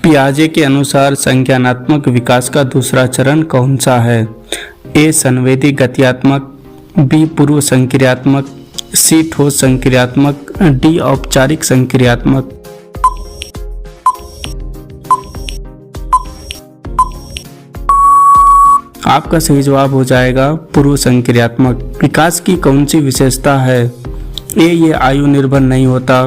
पियाजे के अनुसार संज्ञानात्मक विकास का दूसरा चरण कौन सा है? ए संवेदी गत्यात्मक, बी पूर्व संक्रियात्मक, सी ठोस संक्रियात्मक, डी औपचारिक संक्रियात्मक। आपका सही जवाब हो जाएगा पूर्व संक्रियात्मक। विकास की कौन सी विशेषता है? ए ये आयु निर्भर नहीं होता,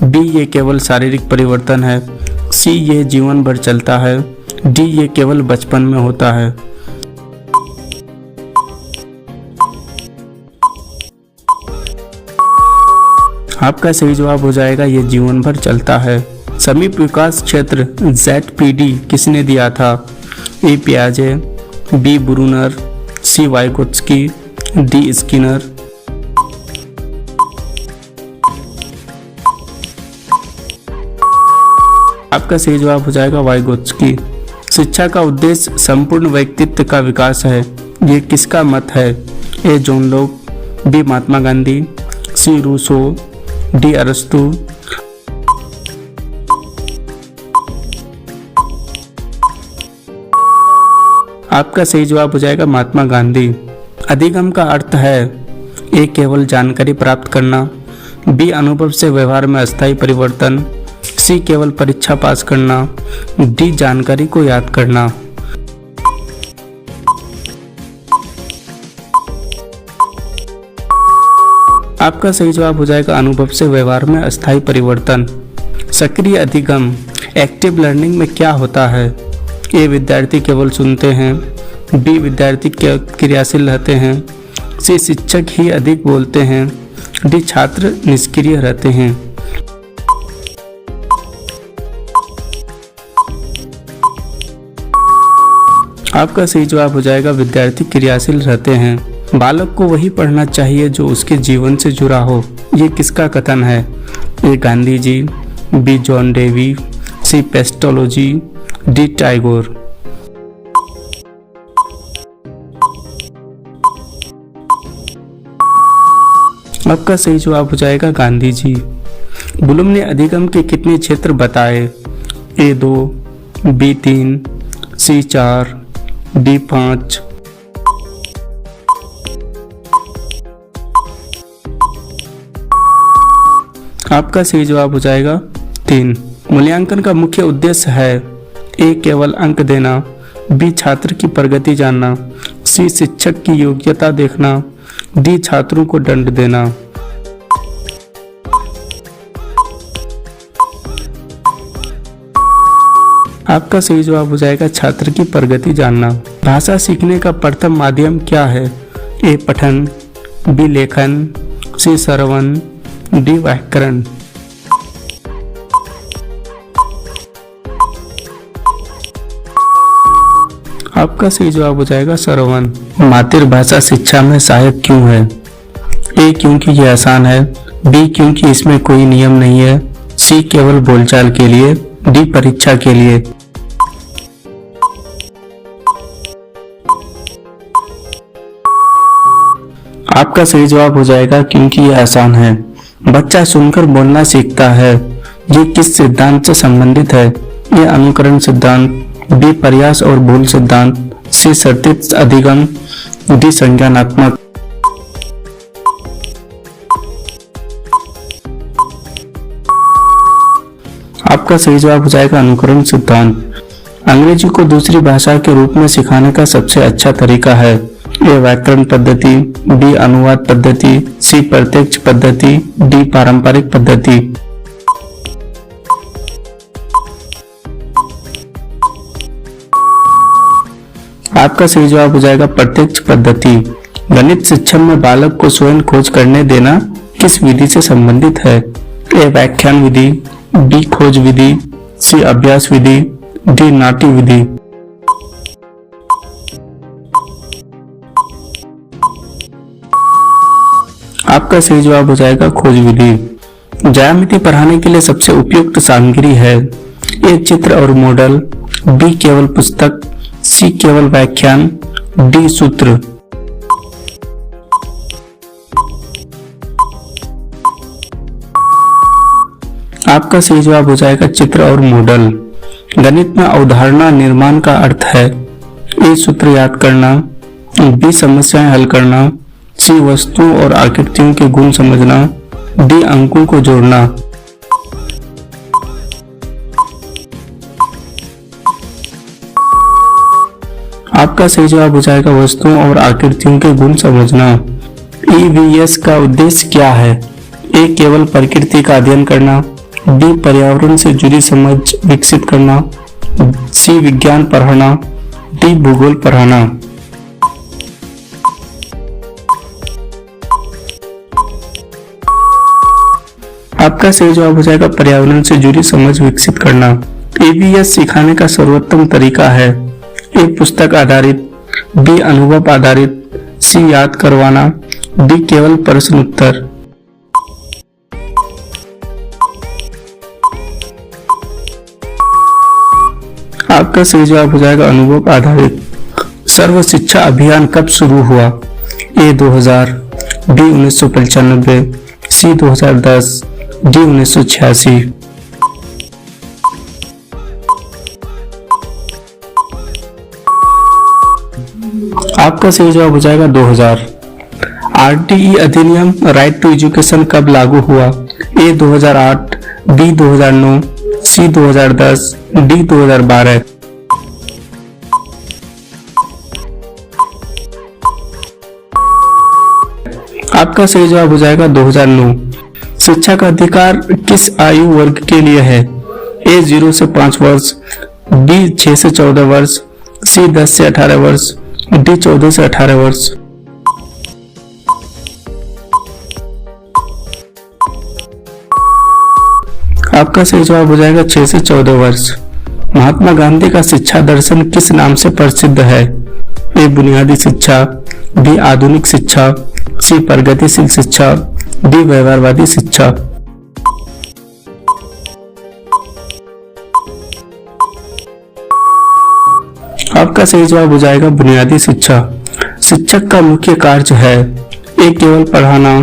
बी ये केवल शारीरिक परिवर्तन है, सी ये जीवन भर चलता है, डी ये केवल बचपन में होता है। आपका सही जवाब हो जाएगा ये जीवन भर चलता है। समीप विकास क्षेत्र ZPD किसने दिया था? ए पियाजे, बी ब्रूनर, सी वाइगोत्स्की, डी स्किनर। आपका सही जवाब हो जाएगा वाइगोत्स्की। शिक्षा का उद्देश्य संपूर्ण व्यक्तित्व का विकास है, ये किसका मत है? ए John Locke, B Mahatma Gandhi, सी रूसो, डी अरस्तु। आपका सही जवाब हो जाएगा महात्मा गांधी। अधिगम का अर्थ है ए केवल जानकारी प्राप्त करना, बी अनुभव से व्यवहार में अस्थायी परिवर्तन, सी केवल परीक्षा पास करना, डी जानकारी को याद करना। आपका सही जवाब हो जाएगा अनुभव से व्यवहार में अस्थायी परिवर्तन। सक्रिय अधिगम एक्टिव लर्निंग में क्या होता है? ए विद्यार्थी केवल सुनते हैं, बी विद्यार्थी क्रियाशील रहते हैं, सी शिक्षक ही अधिक बोलते हैं, डी छात्र निष्क्रिय रहते हैं। आपका सही जवाब हो जाएगा विद्यार्थी क्रियाशील रहते हैं। बालक को वही पढ़ना चाहिए जो उसके जीवन से जुड़ा हो, ये किसका कथन है? ए Gandhi ji, B John Dewey, सी पेस्टोलॉजी, डी टैगोर। आपका सही जवाब हो जाएगा गांधी जी। ब्लूम ने अधिगम के कितने क्षेत्र बताए? ए 2, बी 3, सी 4, डी 5। आपका सही जवाब हो जाएगा 3। मूल्यांकन का मुख्य उद्देश्य है ए केवल अंक देना, बी छात्र की प्रगति जानना, सी शिक्षक की योग्यता देखना, डी छात्रों को दंड देना। आपका सही जवाब हो जाएगा छात्र की प्रगति जानना। भाषा सीखने का प्रथम माध्यम क्या है? ए पठन, बी लेखन, सी श्रवण, डी व्याकरण। आपका सही जवाब हो जाएगा श्रवण। मातृभाषा शिक्षा में सहायक क्यों है? ए क्योंकि ये आसान है, बी क्योंकि इसमें कोई नियम नहीं है, सी केवल बोलचाल के लिए, डी परीक्षा के लिए। आपका सही जवाब हो जाएगा क्योंकि ये आसान है। बच्चा सुनकर बोलना सीखता है, ये किस सिद्धांत से संबंधित है? ये अनुकरण सिद्धांत, बी प्रयास और भूल सिद्धांत, सी शर्तित अधिगम, डी संज्ञानात्मक। आपका सही जवाब हो जाएगा अनुकरण सिद्धांत। अंग्रेजी को दूसरी भाषा के रूप में सिखाने का सबसे अच्छा तरीका है? ए व्याकरण पद्धति, बी अनुवाद पद्धति, सी प्रत्यक्ष पद्धति, डी पारंपरिक पद्धति। आपका सही जवाब हो जाएगा प्रत्यक्ष पद्धति। गणित शिक्षण में बालक को स्वयं खोज करने देना किस विधि से संबंधित है? ए व्याख्यान विधि, बी खोज विधि, सी अभ्यास विधि, डी नाट्य विधि। आपका सही जवाब हो जाएगा खोज विधि। ज्यामिति पढ़ाने के लिए सबसे उपयुक्त सामग्री है? ए चित्र और मॉडल, बी केवल पुस्तक, सी केवल व्याख्यान, डी सूत्र। आपका सही जवाब हो जाएगा चित्र और मॉडल। गणित में अवधारणा निर्माण का अर्थ है ए सूत्र याद करना, बी समस्याएं हल करना, सी वस्तुओं और आकृतियों के गुण समझना, डी अंकों को जोड़ना। आपका सही जवाब हो जाएगा वस्तुओं और आकृतियों के गुण समझना। ईवीएस का उद्देश्य क्या है? ए केवल प्रकृति का अध्ययन करना, बी पर्यावरण से जुड़ी समझ विकसित करना, सी विज्ञान पढ़ाना, डी भूगोल पढ़ाना। आपका सही जवाब हो जाएगा पर्यावरण से जुड़ी समझ विकसित करना। ईवीएस सिखाने का सर्वोत्तम तरीका है ए पुस्तक आधारित, बी अनुभव आधारित, सी याद करवाना, डी केवल प्रश्न उत्तर। आपका सही जवाब हो जाएगा अनुभव आधारित। सर्व शिक्षा अभियान कब शुरू हुआ? ए 2000, बी 1995, सी 2010, डी 1986। आपका सही जवाब हो जाएगा 2000। आरटीई अधिनियम राइट टू एजुकेशन कब लागू हुआ? ए 2008, बी 2009, सी 2010, डी 2012। आपका सही जवाब हो जाएगा 2009। शिक्षा का अधिकार किस आयु वर्ग के लिए है? ए 0 से 5 वर्ष, बी 6 से 14 वर्ष, सी 10 से 18 वर्ष, डी 14 से 18 वर्ष। आपका सही जवाब हो जाएगा 6 से 14 वर्ष। महात्मा गांधी का शिक्षा दर्शन किस नाम से प्रसिद्ध है? ए बुनियादी शिक्षा, बी आधुनिक शिक्षा, सी प्रगतिशील शिक्षा, डी व्यवहारवादी शिक्षा। आपका सही जवाब हो जाएगा बुनियादी शिक्षा। शिक्षक का मुख्य कार्य है ए केवल पढ़ाना,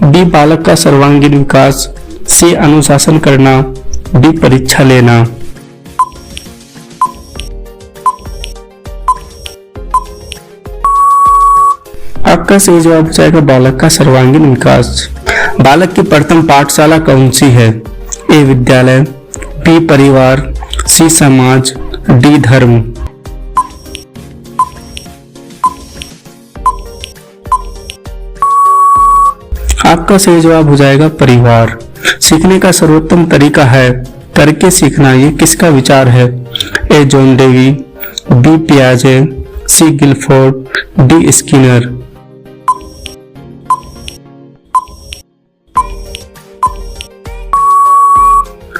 बी बालक का सर्वांगीण विकास, सी अनुशासन करना, डी परीक्षा लेना। आपका सही जवाब हो जाएगा बालक का सर्वांगीण विकास। बालक की प्रथम पाठशाला कौन सी है? ए विद्यालय, बी परिवार, सी समाज, डी धर्म। आपका सही जवाब हो जाएगा परिवार। सीखने का सर्वोत्तम तरीका है करके सीखना, ये किसका विचार है? ए जॉन डेवी, बी पियाजे, सी गिलफोर्ड, डी स्किनर।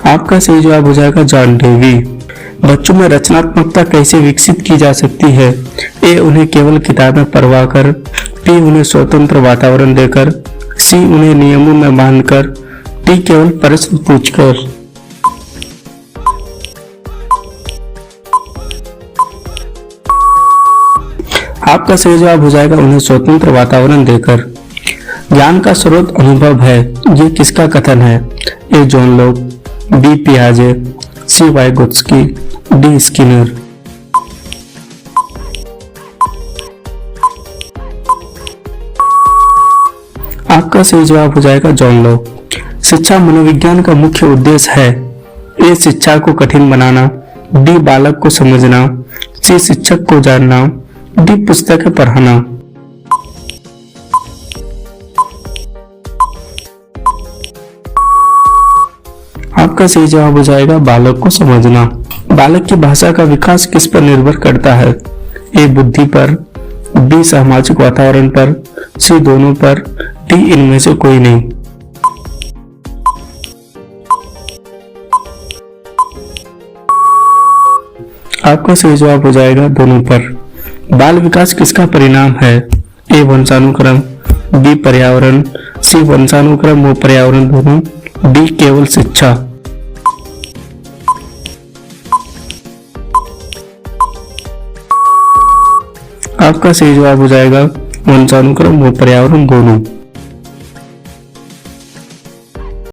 आपका सही जवाब हो जाएगा जॉन डेवी। बच्चों में रचनात्मकता कैसे विकसित की जा सकती है? ए उन्हें केवल किताबें पढ़वा कर, बी उन्हें स्वतंत्र वातावरण देकर, सी उन्हें नियमों में बांधकर, डी केवल प्रश्न पूछकर। आपका सही जवाब हो जाएगा उन्हें स्वतंत्र वातावरण देकर। ज्ञान का स्रोत अनुभव है, ये किसका कथन है? ए जॉन लॉक, बी पियाजे, सी वाइगोत्स्की, डी स्किनर। आपका सही जवाब हो जाएगा जॉन लॉक। शिक्षा मनोविज्ञान का मुख्य उद्देश्य है ए शिक्षा को कठिन बनाना, बी बालक को समझना, सी शिक्षक को जानना, डी पुस्तकें पढ़ाना। आपका सही जवाब हो जाएगा बालक को समझना। बालक की भाषा का विकास किस पर निर्भर करता है? ए बुद्धि पर, बी सामाजिक वातावरण पर, सी दोनों पर, डी इनमें से कोई नहीं। आपका सही जवाब हो जाएगा दोनों पर। बाल विकास किसका परिणाम है? ए वंशानुक्रम, बी पर्यावरण, सी वंशानुक्रम व पर्यावरण दोनों, डी केवल शिक्षा। आपका सही जवाब हो जाएगा वंशानुक्रम व पर्यावरण दोनों।